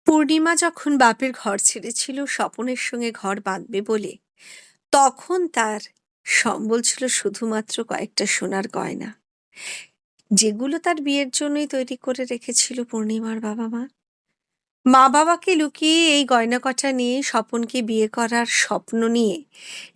পূর্ণিমা যখন বাপের ঘর ছেড়েছিল স্বপনের সঙ্গে ঘর বাঁধবে বলে, তখন তার সম্বল ছিল শুধুমাত্র কয়েকটা সোনার গয়না, যেগুলো তার বিয়ের জন্যই তৈরি করে রেখেছিল পূর্ণিমার বাবা মা। মা বাবাকে লুকিয়ে এই গয়না কটা নিয়ে স্বপনকে বিয়ে করার স্বপ্ন নিয়ে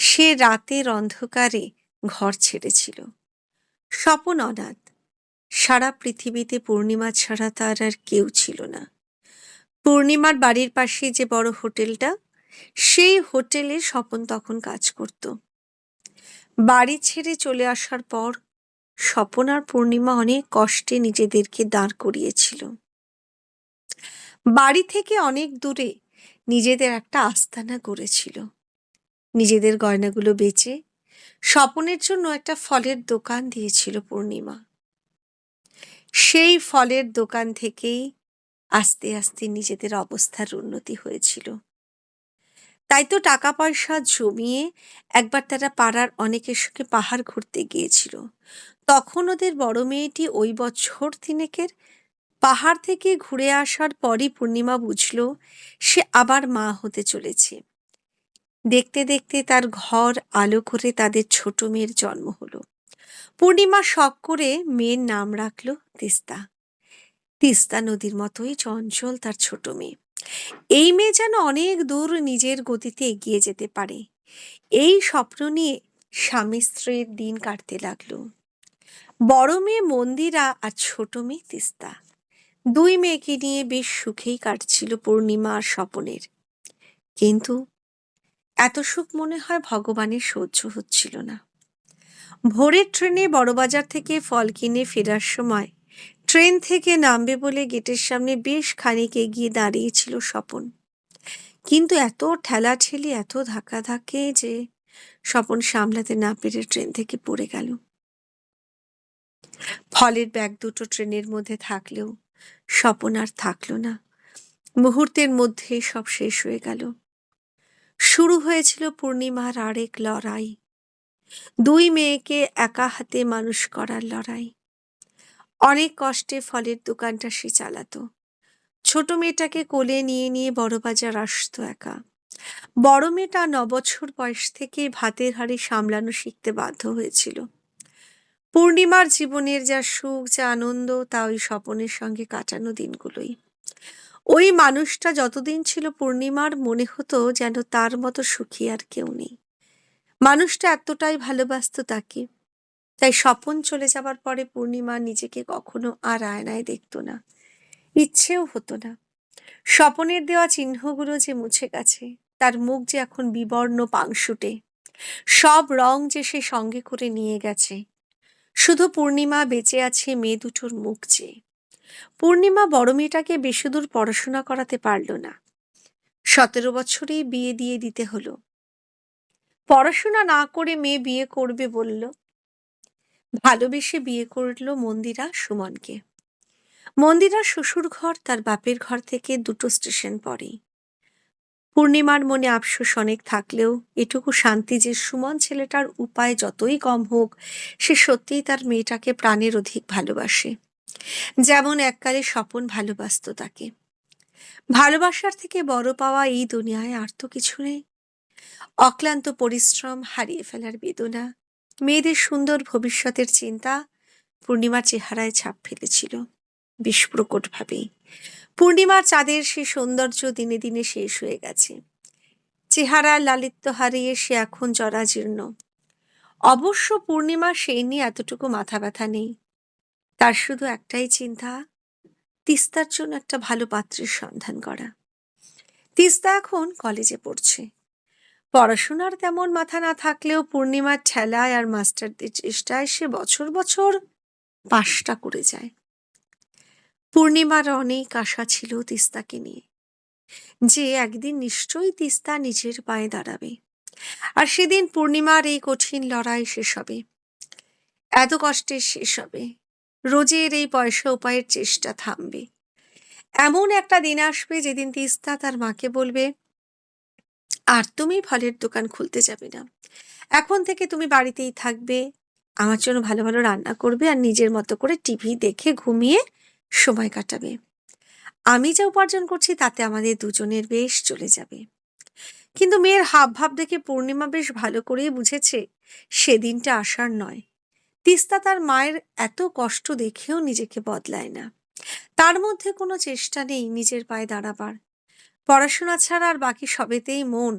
সে রাতের অন্ধকারে ঘর ছেড়েছিল। স্বপন অনাথ, সারা পৃথিবীতে পূর্ণিমা ছাড়া তার আর কেউ ছিল না। পূর্ণিমার বাড়ির পাশে যে বড় হোটেলটা, সেই হোটেলে স্বপন তখন কাজ করত। বাড়ি ছেড়ে চলে আসার পর স্বপন আর পূর্ণিমা অনেক কষ্টে নিজেদেরকে দাঁড় করিয়েছিল। বাড়ি থেকে অনেক দূরে নিজেদের একটা আস্তানা গড়েছিল। নিজেদের গয়নাগুলো বেচে স্বপনের জন্য একটা ফলের দোকান দিয়েছিল পূর্ণিমা। সেই ফলের দোকান থেকেই আস্তে আস্তে নিজেদের অবস্থার উন্নতি হয়েছিল। তাই তো টাকা পয়সা জমিয়ে একবার তারা পাড়ার অনেকের সঙ্গে পাহাড় ঘুরতে গিয়েছিল। তখন ওদের বড় মেয়েটি ওই বছর তিনেকের। পাহাড় থেকে ঘুরে আসার পরই পূর্ণিমা বুঝল সে আবার মা হতে চলেছে। দেখতে দেখতে তার ঘর আলো করে তাদের ছোট মেয়ের জন্ম হলো। পূর্ণিমা শখ করে মেয়ের নাম রাখলো তিস্তা। তিস্তা নদীর মতোই চঞ্চল তার ছোট মেয়ে। এই মেয়ে যেন অনেক দূর নিজের গতিতে এগিয়ে যেতে পারে, এই স্বপ্ন নিয়ে স্বামী স্ত্রীর দিন কাটতে লাগলো। বড় মেয়ে মন্দিরা আর ছোট মেয়ে তিস্তা, দুই মেয়েকে নিয়ে বেশ সুখেই কাটছিল পূর্ণিমা আর স্বপনের। কিন্তু এত সুখ মনে হয় ভগবানের সহ্য হচ্ছিল না। ভোরের ট্রেনে বড়বাজার থেকে ফল কিনে ফেরার সময় ট্রেন থেকে নামবে বলে গেটের সামনে বেশ খানিক এগিয়ে দাঁড়িয়েছিল স্বপন। কিন্তু এত ঠেলাঠেলি, এত ধাক্কাধাক্কি যে স্বপন সামলাতে না পেরে ট্রেন থেকে পড়ে গেল। ফলের ব্যাগ দুটো ট্রেনের মধ্যে থাকলেও স্বপন আর থাকলো না। মুহূর্তের মধ্যে সব শেষ হয়ে গেল। শুরু হয়েছিল পূর্ণিমার আরেক লড়াই, দুই মেয়েকে একা হাতে মানুষ করার লড়াই। অনেক কষ্টে ফলের দোকানটা সে চালাতো। ছোট মেয়েটাকে কোলে নিয়ে নিয়ে বড়বাজার আসতো একা। বড় মেয়েটা 9 বছর বয়স থেকে ভাতের হাঁড়ি সামলানো শিখতে বাধ্য হয়েছিল। পূর্ণিমার জীবনের যা সুখ, যা আনন্দ, তা ওই স্বপনের সঙ্গে কাটানো দিনগুলোই। ওই মানুষটা যতদিন ছিল পূর্ণিমার মনে হতো যেন তার মতো সুখী আর কেউ নেই। মানুষটা এতটাই ভালোবাসতো তাকে। তাই স্বপন চলে যাবার পরে পূর্ণিমা নিজেকে কখনো আর আয়নায় দেখতো না, ইচ্ছেও হতো না। স্বপনের দেওয়া চিহ্নগুলো যে মুছে গেছে, তার মুখ যে এখন বিবর্ণ পাংশুটে, সব রং যে সে সঙ্গে করে নিয়ে গেছে। শুধু পূর্ণিমা বেঁচে আছে মেয়ে দুটোর মুখ চেয়ে। পূর্ণিমা বড় মেয়েটাকে বেশি দূর পড়াশোনা করাতে পারল না। 17 বছরেই বিয়ে দিয়ে দিতে হলো। পড়াশোনা না করে মেয়ে বিয়ে করবে বলল। ভালোবেসে বিয়ে করলো মন্দিরা সুমনকে। মন্দিরার শ্বশুর ঘর তার বাপের ঘর থেকে 2 স্টেশন পরেই। পূর্ণিমার মনে আফসোস অনেক থাকলেও এটুকু শান্তি যে সুমন ছেলেটার উপায় যতই কম হোক, সে সত্যিই তার মেয়েটাকে প্রাণের অধিক ভালোবাসে, যেমন এককালে স্বপন ভালোবাসত তাকে। ভালোবাসার থেকে বড় পাওয়া এই দুনিয়ায় আর তো কিছু নেই। অক্লান্ত পরিশ্রম, হারিয়ে ফেলার বেদনা, মেয়েদের সুন্দর ভবিষ্যতের চিন্তা পূর্ণিমার চেহারায় ছাপ ফেলেছিল বেশ প্রকটভাবেই। পূর্ণিমার চাঁদের সে সৌন্দর্য দিনে দিনে শেষ হয়ে গেছে। চেহারার লালিত্য হারিয়ে সে এখন জরাজীর্ণ। অবশ্য পূর্ণিমা সেই নিয়ে এতটুকু মাথা ব্যথা নেই। তার শুধু একটাই চিন্তা, তিস্তার জন্য একটা ভালো পাত্রের সন্ধান করা। তিস্তা এখন কলেজে পড়ছে। পড়াশোনার তেমন মাথা না থাকলেও পূর্ণিমার ঠেলায় আর মাস্টারদের চেষ্টায় সে বছর বছর পাশটা করে যায়। পূর্ণিমার অনেক আশা ছিল তিস্তাকে নিয়ে, যে একদিন নিশ্চয়ই তিস্তা নিজের পায়ে দাঁড়াবে, আর সেদিন পূর্ণিমার এই কঠিন লড়াই শেষ হবে। এত কষ্টের শেষ হবে, রোজের এই পয়সা উপায়ের চেষ্টা থামবে। এমন একটা দিন আসবে যেদিন তিস্তা তার মাকে বলবে, আর তুমি ফলের দোকান খুলতে যাবে না, এখন থেকে তুমি বাড়িতেই থাকবে, আমার জন্য ভালো ভালো রান্না করবে আর নিজের মতো করে টিভি দেখে ঘুমিয়ে সময় কাটাবে। আমি যা উপার্জন করছি তাতে আমাদের দুজনের বেশ চলে যাবে। কিন্তু মেয়ের হাবভাব দেখে পূর্ণিমা বেশ ভালো করেই বুঝেছে সেদিনটা আসার নয়। তিস্তা তার মায়ের এত কষ্ট দেখেও নিজেকে বদলায় না। তার মধ্যে কোনো চেষ্টা নেই নিজের পায়ে দাঁড়াবার। পড়াশোনা ছাড়া আর বাকি সবেতেই মন।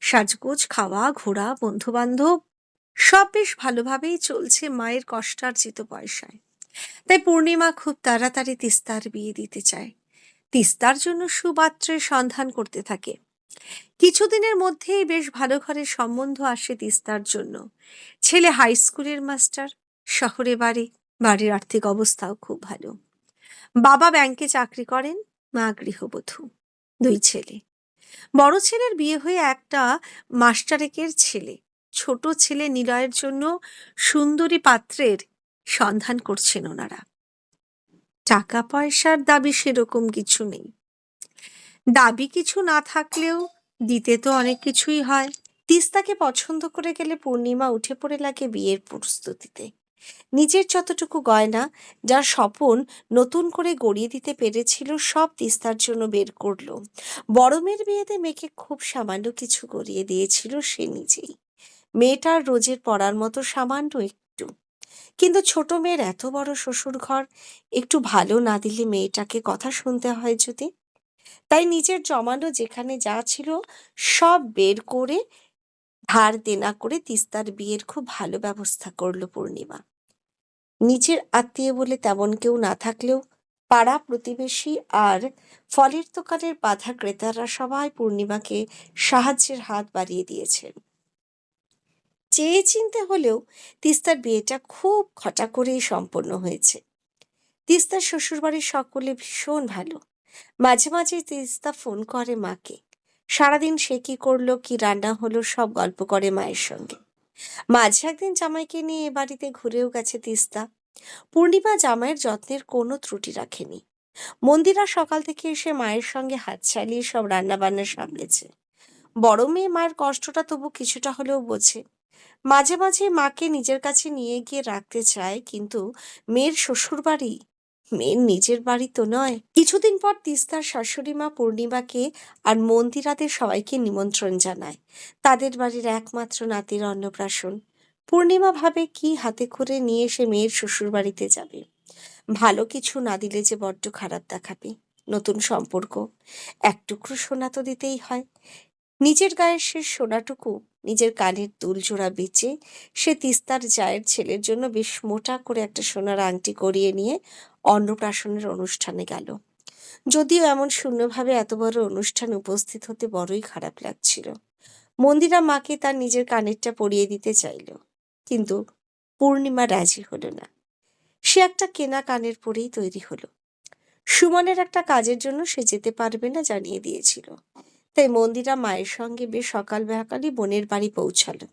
সাজগোজ, খাওয়া, ঘোরা, বন্ধু বান্ধব সব বেশ ভালোভাবেই চলছে মায়ের কষ্টার্জিত পয়সায়। তাই পূর্ণিমা খুব তাড়াতাড়ি তিস্তার বিয়ে দিতে চায়। তিস্তার জন্য সুপাত্রের সন্ধান করতে থাকে। কিছুদিনের মধ্যেই বেশ ভালো ঘরের সম্বন্ধ আসে তিস্তার জন্য। ছেলে হাই স্কুলের মাস্টার, শহরে বাড়ি, বাড়ির আর্থিক অবস্থাও খুব ভালো। বাবা ব্যাংকে চাকরি করেন, মা গৃহবধূ। দুই ছেলে। বড় ছেলের বিয়ে হয়ে একটা মাস্টারেকের ছেলে। ছোট ছেলে নিলয়ের জন্য সুন্দরী পাত্রের সন্ধান করছেন ওনারা। টাকা পয়সার দাবি সেরকম কিছু নেই। দাবি কিছু না থাকলেও দিতে তো অনেক কিছুই হয়। তিস্তাকে পছন্দ করে গেলে পূর্ণিমা উঠে পড়ে লাগে বিয়ের প্রস্তুতিতে। নিজের যতটুকু গয়না, যার স্বপন নতুন করে গড়িয়ে দিতে পেরেছিল, সব তিস্তার জন্য বের করলো। বড় মেয়ের বিয়েতে মেয়েকে খুব সামান্য কিছু গড়িয়ে দিয়েছিল সে নিজেই। মেয়েটার রোজের পড়ার মতো সামান্য একটু। কিন্তু ছোট মেয়ের এত বড় শ্বশুর ঘর, একটু ভালো না দিলে মেয়েটাকে কথা শুনতে হয় যদি। তাই নিজের জমানো যেখানে যা ছিল সব বের করে ধার দেনা করে তিস্তার বিয়ের খুব ভালো ব্যবস্থা করলো পূর্ণিমা। নিজের আত্মীয় বলে তেমন কেউ না থাকলেও পাড়া প্রতিবেশী আর ফলের দোকানের বাঁধা ক্রেতারা সবাই পূর্ণিমাকে সাহায্যের হাত বাড়িয়ে দিয়েছেন। চেয়ে চিনতে হলেও তিস্তার বিয়েটা খুব ঘটা করেই সম্পন্ন হয়েছে। তিস্তার শ্বশুরবাড়ির সকলে ভীষণ ভালো। মাঝে মাঝে তিস্তা ফোন করে মাকে। সারাদিন সে কি করলো, কি রান্না হলো, সব গল্প করে মায়ের সঙ্গে। মাঝে একদিন জামাইকে নিয়ে এ বাড়িতে ঘুরেও গেছে তিস্তা। পূর্ণিমা জামাইয়ের যত্নের কোনো ত্রুটি রাখেনি। মন্দিরা সকাল থেকে এসে মায়ের সঙ্গে হাত চালিয়ে সব রান্না বান্না সামলেছে। বড় মেয়ে মায়ের কষ্টটা তবু কিছুটা হলেও বোঝে। মাঝে মাঝে মাকে নিজের কাছে নিয়ে গিয়ে রাখতে চায়, কিন্তু মেয়ের শ্বশুর বাড়ি মেয়ের নিজের বাড়ি তো নয়। কিছুদিন পর তিস্তার শাশুড়ি মা পূর্ণিমাকে আর মন্দিরাদের সবাইকে নিমন্ত্রণ জানায় তাদের বাড়ির একমাত্র নাতির অন্নপ্রাশন। পূর্ণিমা ভাবে কি হাতে করে নিয়ে সে মেয়ের শ্বশুর বাড়িতে যাবে। ভালো কিছু না দিলে যে বড্ড খারাপ দেখাবে। নতুন সম্পর্ক, এক টুকরো সোনা তো দিতেই হয়। নিজের গায়ের শেষ সোনাটুকু নিজের কানের দুল জোড়া বেচে সে তিস্তার জায়ের ছেলের জন্য বেশ মোটা করে একটা সোনার আংটি করিয়ে নিয়ে অন্নপ্রাশনের অনুষ্ঠানে গেল। যদিও এমন শূন্যভাবে এত বড় অনুষ্ঠানে উপস্থিত হতে বড়ই খারাপ লাগছিল। মন্দিরা মাকে তার নিজের কানেরটা পরিয়ে দিতে চাইল, কিন্তু পূর্ণিমা রাজি হলো না। সে একটা কেনা কানের পরেই তৈরি হলো। সুমনের একটা কাজের জন্য সে যেতে পারবে না জানিয়ে দিয়েছিল। তাই মন্দিরা মায়ের সঙ্গে বেশ সকালবেলাকারই বোনের বাড়ি পৌঁছালো।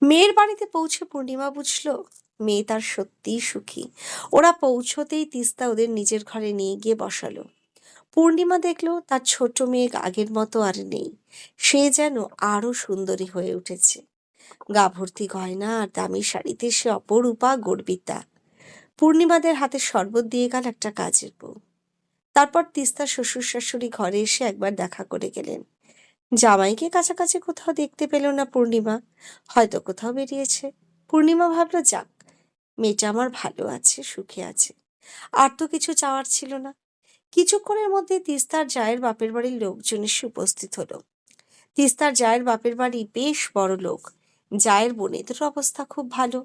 মেয়ের বাড়িতে পৌঁছে পূর্ণিমা বুঝলো মেয়ে তার সত্যিই সুখী। ওরা পৌঁছতেই তিস্তা ওদের নিজের ঘরে নিয়ে গিয়ে বসালো। পূর্ণিমা দেখলো তার ছোট মেয়ে আগের মতো আর নেই। সে যেন আরো সুন্দরী হয়ে উঠেছে। গা ভর্তি গয়না আর দামি শাড়িতে সে অপরূপা গর্বিতা। পূর্ণিমাদের হাতে শরবত দিয়ে গেল একটা কাজের বউ। তারপর তিস্তা শ্বশুর শাশুড়ি ঘরে এসে একবার দেখা করে গেলেন। জামাইকে কাছাকাছি কোথাও দেখতে পেল না পূর্ণিমা। হয়তো কোথাও বেরিয়েছে। পূর্ণিমা ভাবলো যাক, মেয়েটা আমার ভালো আছে, সুখে আছে। আর তো কিছু চাওয়ার ছিল না। কিছুক্ষণের মধ্যে তিস্তার জায়ের বাপের বাড়ির লোকজন এসে উপস্থিত হলো। তিস্তার জায়ের বাপের বাড়ি বেশ বড় লোক। জায়ের বোনেদের অবস্থা খুব ভালো।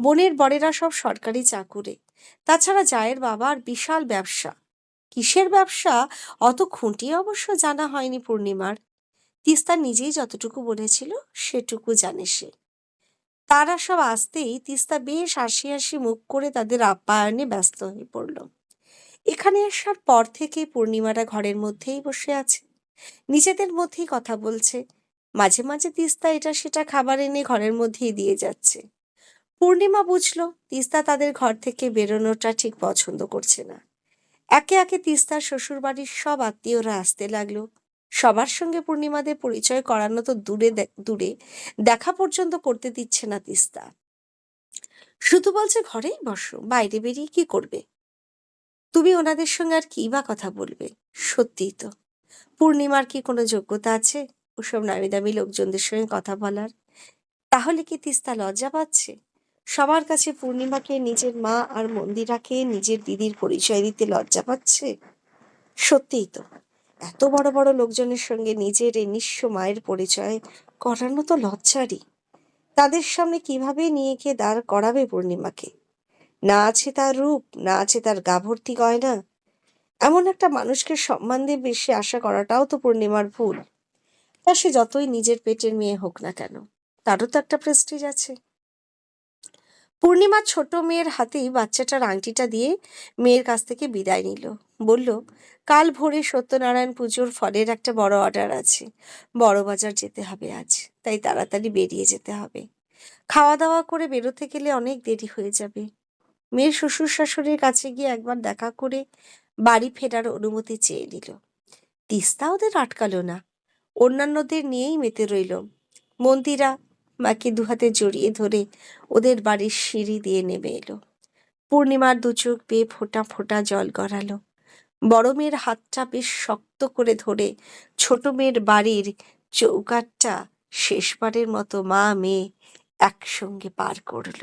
বোনের বরেরা সব সরকারি চাকুরে। তাছাড়া জায়ের বাবার বিশাল ব্যবসা। কিসের ব্যবসা অত খুঁটিয়ে অবশ্য জানা হয়নি পূর্ণিমার। তিস্তা নিজেই যতটুকু বলেছিল সেটুকু জানে সে। তারা সব আসতেই তিস্তা বেশ হাসি হাসি মুখ করে তাদের আপ্যায়নে ব্যস্ত হয়ে পড়ল। এখানে আসার পর থেকে পূর্ণিমারা ঘরের মধ্যেই বসে আছে, নিজেদের মধ্যেই কথা বলছে। মাঝে মাঝে তিস্তা এটা সেটা খাবার এনে ঘরের মধ্যেই দিয়ে যাচ্ছে। পূর্ণিমা বুঝলো তিস্তা তাদের ঘর থেকে বেরোনোটা ঠিক পছন্দ করছে না। একে একে তিস্তার শ্বশুর বাড়ির সব আত্মীয়রা আসতে লাগলো। সবার সঙ্গে পূর্ণিমাদের পরিচয় করানো তো দূরে দূরে, দেখা পর্যন্ত করতে দিচ্ছে না তিস্তা। শুধু বলছে ঘরেই বসো, বাইরে বেরিয়ে কি করবে। তুমি ওনাদের সঙ্গে আর কি বা কথা বলবে? সত্যিই তো, পূর্ণিমার কি কোনো যোগ্যতা আছে ওসব নামি দামি লোকজনদের সঙ্গে কথা বলার? তাহলে কি তিস্তা লজ্জা পাচ্ছে? সবার কাছে পূর্ণিমাকে নিজের মা আর মন্দিরাকে নিজের দিদির পরিচয় দিতে লজ্জা পাচ্ছে? সত্যিই তো, এত বড় বড় লোকজনের সঙ্গে নিজের এই নিঃস্ব মায়ের পরিচয় করানো তো লজ্জারই। তাদের সামনে কিভাবে নিয়ে গিয়ে দাঁড় করাবে পূর্ণিমাকে? না আছে তার রূপ, না আছে তার গা ভর্তি গয়না। এমন একটা মানুষকে সম্মান দিয়ে বেশি আশা করাটাও তো পূর্ণিমার ভুল। তা সে যতই নিজের পেটের মেয়ে হোক না কেন, তারও তো একটা প্রেস্টিজ আছে। পূর্ণিমা ছোট মেয়ের হাতেই বাচ্চাটার আংটিটা দিয়ে মেয়ের কাছ থেকে বিদায় নিল। বলল, কাল ভোরে সত্যনারায়ণ পুজোর ফলের একটা বড় অর্ডার আছে, বড় বাজার যেতে হবে আজ, তাই তাড়াতাড়ি বেরিয়ে যেতে হবে। খাওয়া দাওয়া করে বেরোতে গেলে অনেক দেরি হয়ে যাবে। মেয়ের শ্বশুর শাশুড়ির কাছে গিয়ে একবার দেখা করে বাড়ি ফেরার অনুমতি চেয়ে নিল। তিস্তা ওদের আটকালো না, অন্যান্যদের নিয়েই মেতে রইল। মন্দিরা মাকে দুহাতে জড়িয়ে ধরে ওদের বাড়ির সিঁড়ি দিয়ে নেমে এলো। পূর্ণিমার দু চোখ বেয়ে ফোঁটা ফোঁটা জল গড়ালো। বড় মেয়ের হাতটা বেশ শক্ত করে ধরে ছোট মেয়ের বাড়ির চৌকাঠটা শেষবারের মতো মা মেয়ে একসঙ্গে পার করল।